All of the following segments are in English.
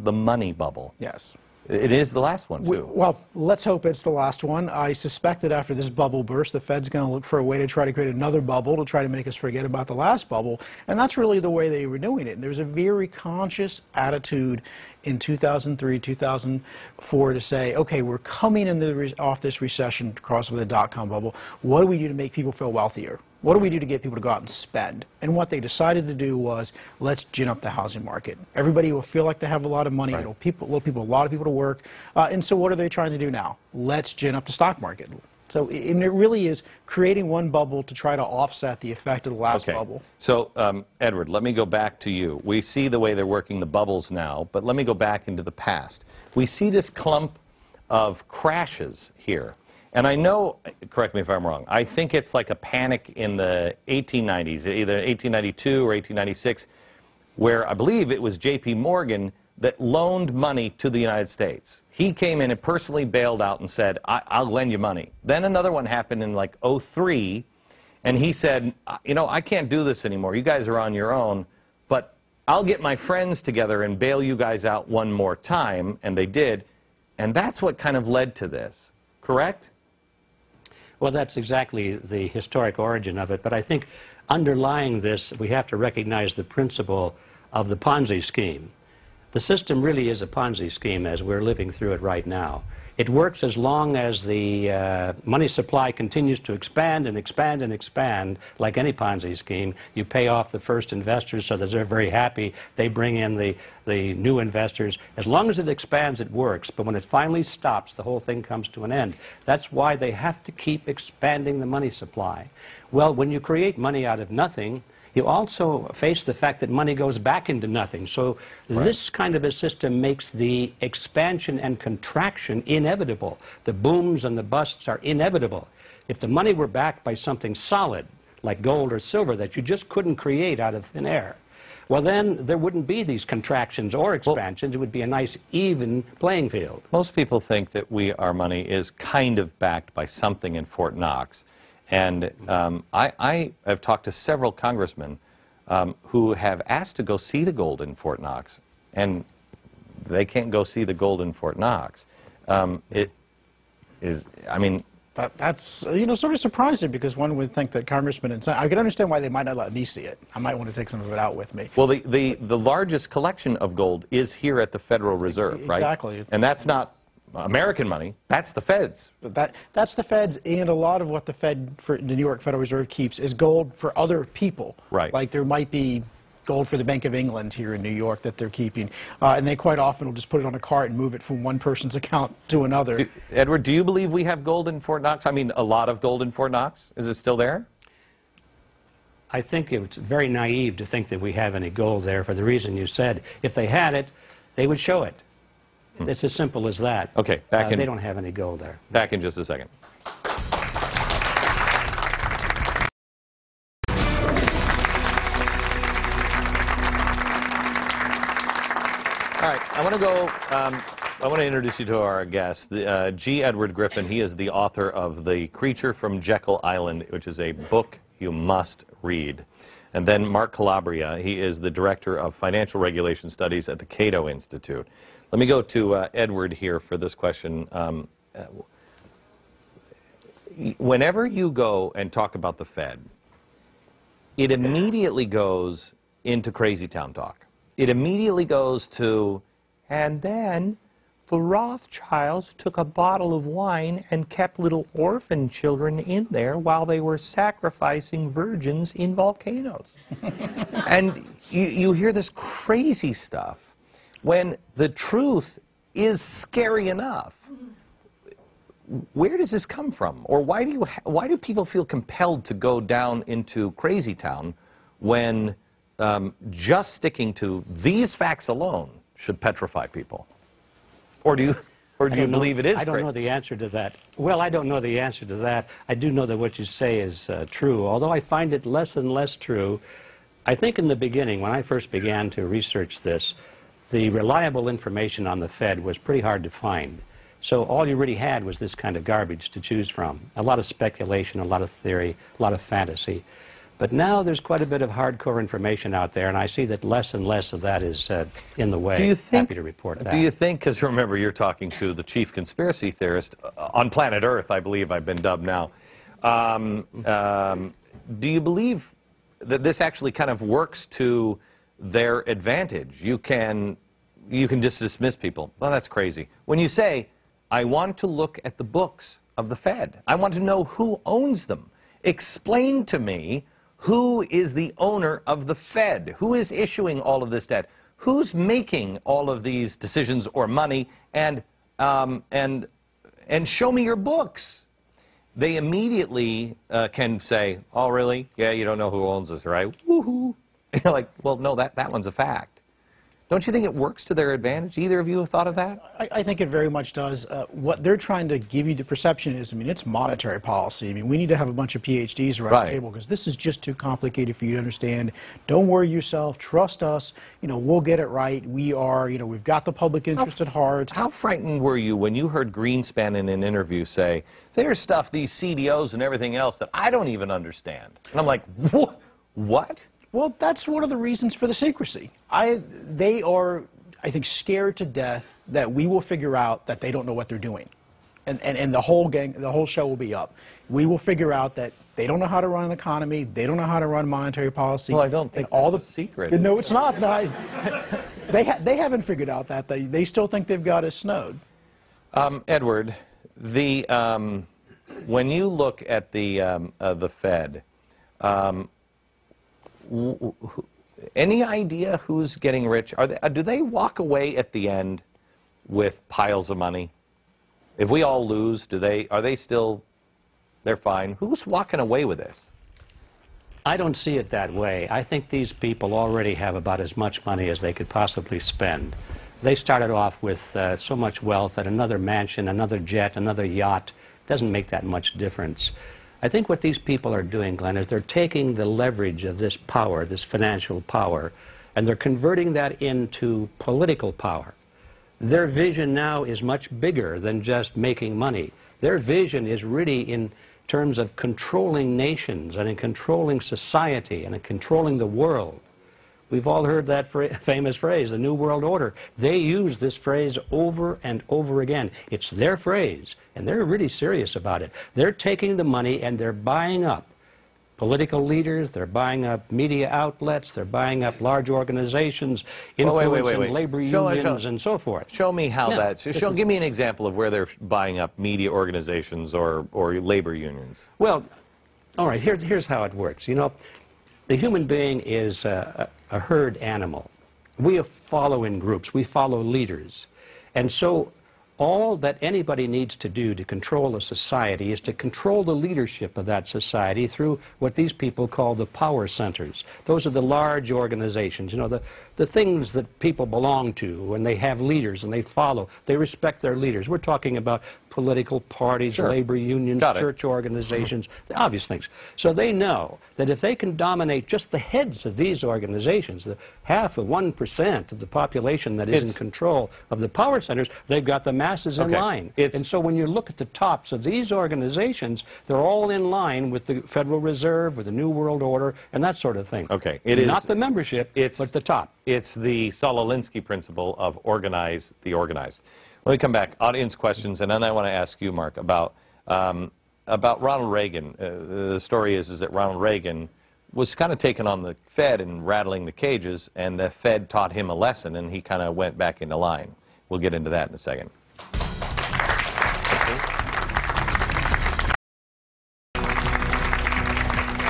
the money bubble. Yes. It is the last one, too. Well, let's hope it's the last one. I suspect that after this bubble burst, the Fed's going to look for a way to try to create another bubble to try to make us forget about the last bubble. And that's really the way they were doing it. And there's a very conscious attitude in 2003, 2004 to say, okay, we're coming off this recession crossed with the dot-com bubble. What do we do to make people feel wealthier? What do we do to get people to go out and spend? And what they decided to do was, let's gin up the housing market. Everybody will feel like they have a lot of money. Right. It'll a lot of people to work. And so what are they trying to do now? Let's gin up the stock market. So and it really is creating one bubble to try to offset the effect of the last bubble. So, Edward, let me go back to you. We see the way they're working the bubbles now, but let me go back into the past. We see this clump of crashes here. And I know, correct me if I'm wrong, I think it's like a panic in the 1890s, either 1892 or 1896, where I believe it was J.P. Morgan that loaned money to the United States. He came in and personally bailed out and said, I'll lend you money. Then another one happened in like 03, and he said, you know, I can't do this anymore. You guys are on your own, but I'll get my friends together and bail you guys out one more time, and they did. And that's what kind of led to this, correct? Well, that's exactly the historic origin of it, but I think underlying this, we have to recognize the principle of the Ponzi scheme. The system really is a Ponzi scheme as we're living through it right now. It works as long as the money supply continues to expand and expand and expand, like any Ponzi scheme. You pay off the first investors so that they're very happy. They bring in the new investors. As long as it expands, it works. But when it finally stops, the whole thing comes to an end. That's why they have to keep expanding the money supply. Well, when you create money out of nothing, you also face the fact that money goes back into nothing. So this kind of a system makes the expansion and contraction inevitable. The booms and the busts are inevitable. If the money were backed by something solid, like gold or silver, that you just couldn't create out of thin air, well, then there wouldn't be these contractions or expansions. It would be a nice, even playing field. Most people think that our money is kind of backed by something in Fort Knox. And I have talked to several congressmen who have asked to go see the gold in Fort Knox, and they can't go see the gold in Fort Knox. It is, I mean... That's, you know, sort of surprising, because one would think that congressmen and I can understand why they might not let me see it. I might want to take some of it out with me. Well, the largest collection of gold is here at the Federal Reserve, right? Exactly. And that's not American money, that's the Fed's. That's the Fed's, and a lot of what the New York Federal Reserve keeps is gold for other people. Right. Like there might be gold for the Bank of England here in New York that they're keeping, and they quite often will just put it on a cart and move it from one person's account to another. Edward, do you believe we have gold in Fort Knox? I mean, a lot of gold in Fort Knox? Is it still there? I think it's very naive to think that we have any gold there for the reason you said. If they had it, they would show it. It's as simple as that. Okay, they don't have any gold there. Back in just a second. All right, I want to introduce you to our guest, G. Edward Griffin. He is the author of The Creature from Jekyll Island, which is a book you must read. And then Mark Calabria, he is the Director of Financial Regulation Studies at the CATO Institute. Let me go to Edward here for this question. Whenever you go and talk about the Fed, it immediately goes into crazy town talk. It immediately goes to, and then the Rothschilds took a bottle of wine and kept little orphan children in there while they were sacrificing virgins in volcanoes. And you hear this crazy stuff when the truth is scary enough. Where does this come from? Or why do people feel compelled to go down into crazy town when just sticking to these facts alone should petrify people? Or do you believe it is? I don't know the answer to that. Well, I don't know the answer to that. I do know that what you say is true, although I find it less and less true. I think in the beginning, when I first began to research this, the reliable information on the Fed was pretty hard to find. So all you really had was this kind of garbage to choose from. A lot of speculation, a lot of theory, a lot of fantasy. But now there's quite a bit of hardcore information out there, and I see that less and less of that is in the way. Do you think, Happy to report that. Do you think, because remember, you're talking to the chief conspiracy theorist on planet Earth, I believe I've been dubbed now. Do you believe that this actually kind of works to their advantage? You can just dismiss people. Well, that's crazy. When you say, I want to look at the books of the Fed, I want to know who owns them. Explain to me who is the owner of the Fed, who is issuing all of this debt, who's making all of these decisions or money, and show me your books. They immediately can say, oh, really? Yeah, you don't know who owns this, right? Woohoo. You're like, well, no, that one's a fact. Don't you think it works to their advantage? Either of you have thought of that? I think it very much does. What they're trying to give you the perception is, I mean, it's monetary policy. I mean, we need to have a bunch of PhDs around the table because this is just too complicated for you to understand. Don't worry yourself. Trust us. You know, we'll get it right. We are, you know, we've got the public interest at heart. How frightened were you when you heard Greenspan in an interview say, there's stuff, these CDOs and everything else that I don't even understand? And I'm like, what? Well, that's one of the reasons for the secrecy. They are, I think, scared to death that we will figure out that they don't know what they're doing. And the whole show will be up. We will figure out that they don't know how to run an economy, they don't know how to run monetary policy. Well, I don't think all that's a secret. No, it's not. No, they haven't figured out that. They still think they've got us snowed. Edward, when you look at the Fed, any idea who's getting rich? Do they walk away at the end with piles of money? If we all lose, are they still, they're fine? Who's walking away with this? I don't see it that way. I think these people already have about as much money as they could possibly spend. They started off with so much wealth that another mansion, another jet, another yacht doesn't make that much difference. I think what these people are doing, Glenn, is they're taking the leverage of this power, this financial power, and they're converting that into political power. Their vision now is much bigger than just making money. Their vision is really in terms of controlling nations and in controlling society and in controlling the world. We've all heard that famous phrase, the New World Order. They use this phrase over and over again. It's their phrase, and they're really serious about it. They're taking the money and they're buying up political leaders, they're buying up media outlets, they're buying up large organizations, influencing labor unions and so forth. Show me how give me an example of where they're buying up media organizations or labor unions. Well, all right, here's how it works. You know, the human being is a herd animal. We follow in groups. We follow leaders. And so all that anybody needs to do to control a society is to control the leadership of that society through what these people call the power centers. Those are the large organizations, you know, the things that people belong to, and they have leaders and they follow. They respect their leaders. We're talking about political parties, labor unions, church organizations, the obvious things. So they know that if they can dominate just the heads of these organizations, the half of 1% of the population that is in control of the power centers, they've got the masses in line. And so when you look at the tops of these organizations, they're all in line with the Federal Reserve, with the New World Order, and that sort of thing. Okay. Not the membership, but the top. It's the Saul-Alinsky principle of organize the organized. Let me come back. Audience questions, and then I want to ask you, Mark, about Ronald Reagan. The story is that Ronald Reagan was kind of taking on the Fed and rattling the cages, and the Fed taught him a lesson, and he kind of went back into line. We'll get into that in a second.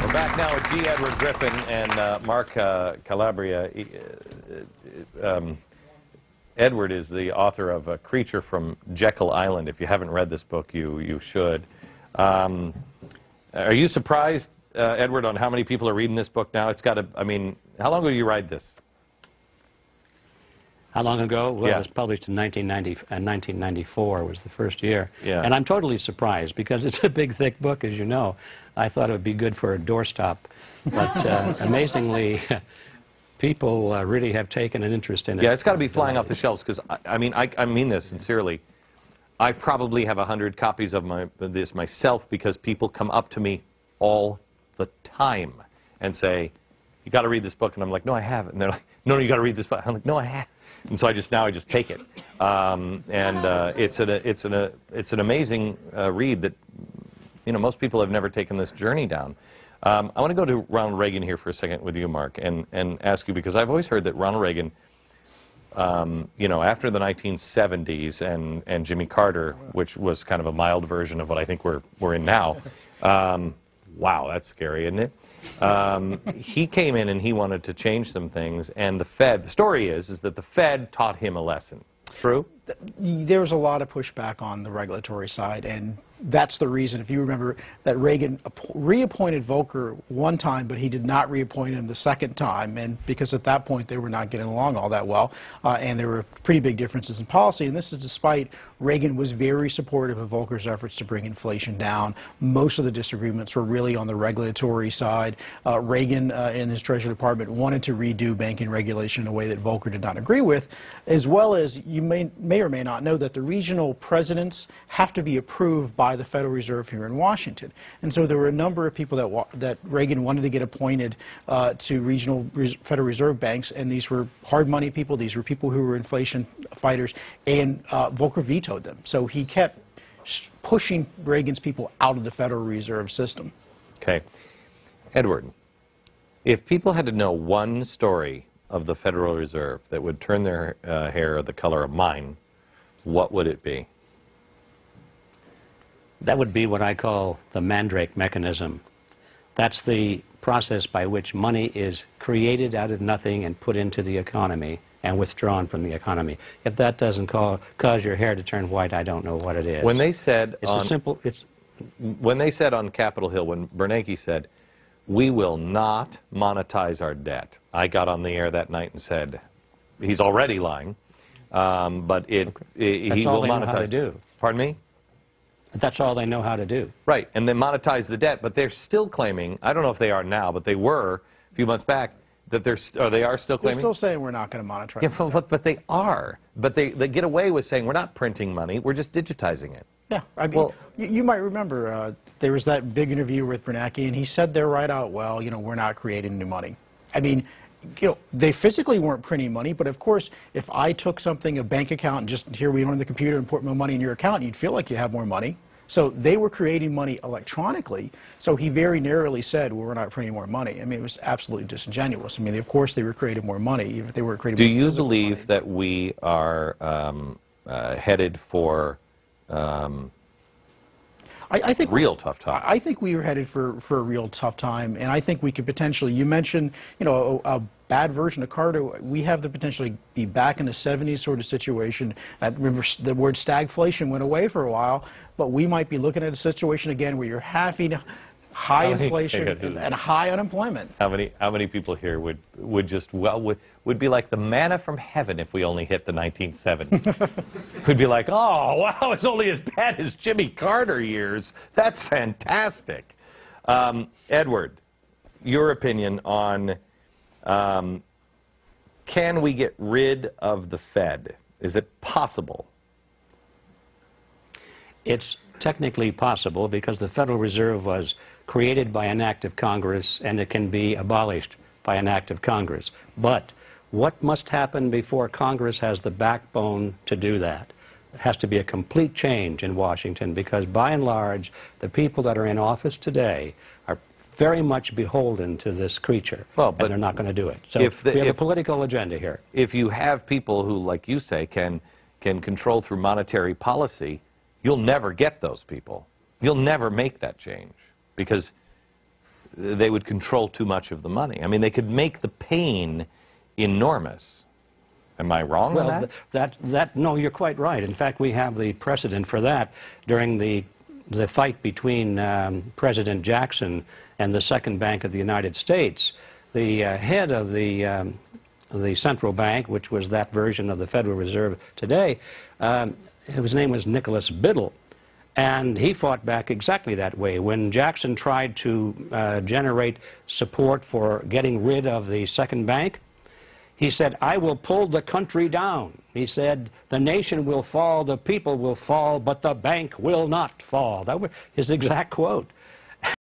We're back now with G. Edward Griffin and Mark Calabria. Edward is the author of A Creature from Jekyll Island. If you haven't read this book, you should. Are you surprised, Edward, on how many people are reading this book now? It's got to, I mean, how long ago did you write this? How long ago? Well, it was published in 1994 was the first year. Yeah. And I'm totally surprised because it's a big, thick book, as you know. I thought it would be good for a doorstop. But amazingly, people really have taken an interest in it. Yeah, it's got to be flying off the shelves because, I mean this sincerely. I probably have 100 copies of this myself because people come up to me all the time and say, you got to read this book. And I'm like, no, I haven't. And they're like, no, you got to read this book. I'm like, no, I have. And so I just take it. It's an amazing read that, you know, most people have never taken this journey down. I want to go to Ronald Reagan here for a second with you, Mark, and ask you, because I've always heard that Ronald Reagan, you know, after the 1970s and Jimmy Carter, which was kind of a mild version of what I think we're in now. Wow, that's scary, isn't it? He came in and he wanted to change some things, and the Fed, the story is that the Fed taught him a lesson. True? There was a lot of pushback on the regulatory side, and that's the reason, if you remember, that Reagan reappointed Volcker one time, but he did not reappoint him the second time, and because at that point they were not getting along all that well, and there were pretty big differences in policy, and this is despite Reagan was very supportive of Volcker's efforts to bring inflation down. Most of the disagreements were really on the regulatory side. Reagan, in his Treasury Department, wanted to redo banking regulation in a way that Volcker did not agree with, as well as you may or may not know that the regional presidents have to be approved by the Federal Reserve here in Washington. And so there were a number of people that Reagan wanted to get appointed to regional Federal Reserve banks, and these were hard money people, these were people who were inflation fighters, and Volcker vetoed them. So he kept pushing Reagan's people out of the Federal Reserve system. Okay. Edward, if people had to know one story of the Federal Reserve that would turn their hair the color of mine, what would it be? That would be what I call the Mandrake mechanism. That's the process by which money is created out of nothing and put into the economy and withdrawn from the economy. If that doesn't cause your hair to turn white, I don't know what it is. When they said when they said on Capitol Hill, when Bernanke said, we will not monetize our debt, I got on the air that night and said, he's already lying, but he will monetize. That's all they know how to do. Pardon me? That's all they know how to do. Right, and then monetize the debt, but they're still claiming, I don't know if they are now, but they were a few months back, that they are still claiming? They're still saying we're not going to monetize it. Yeah, but they are. But they get away with saying we're not printing money, we're just digitizing it. Yeah, I mean, well, you might remember there was that big interview with Bernanke, and he said there right out, well, you know, we're not creating new money. I mean, you know, they physically weren't printing money, but of course, if I took something, a bank account, and just here we on the computer and put my money in your account, you'd feel like you have more money. So they were creating money electronically. So he very narrowly said, well, we're not printing more money. I mean, it was absolutely disingenuous. I mean, of course they were creating more money, even if they weren't creating more money. Do you believe that we are headed for I think real tough time? I think we are headed for a real tough time, and I think we could potentially, you mentioned, you know, a bad version of Carter. We have the potential to be back in the 70s sort of situation. I remember the word stagflation went away for a while, but we might be looking at a situation again where you're having high inflation and high unemployment. How many people here would be like the manna from heaven if we only hit the 1970s? We'd be like, oh, wow, it's only as bad as Jimmy Carter years. That's fantastic. Edward, your opinion on can we get rid of the Fed? Is it possible? It's technically possible because the Federal Reserve was created by an act of Congress and it can be abolished by an act of Congress. But what must happen before Congress has the backbone to do that? It has to be a complete change in Washington because by and large the people that are in office today are very much beholden to this creature, and they're not going to do it. So we have a political agenda here. If you have people who, like you say, can control through monetary policy, you'll never get those people. You'll never make that change because they would control too much of the money. I mean, they could make the pain enormous. Am I wrong on that? No, you're quite right. In fact, we have the precedent for that during the fight between President Jackson and the Second Bank of the United States. The head of the central bank, which was that version of the Federal Reserve today, his name was Nicholas Biddle, and he fought back exactly that way. When Jackson tried to generate support for getting rid of the Second Bank, he said, I will pull the country down. He said, the nation will fall, the people will fall, but the bank will not fall. That was his exact quote.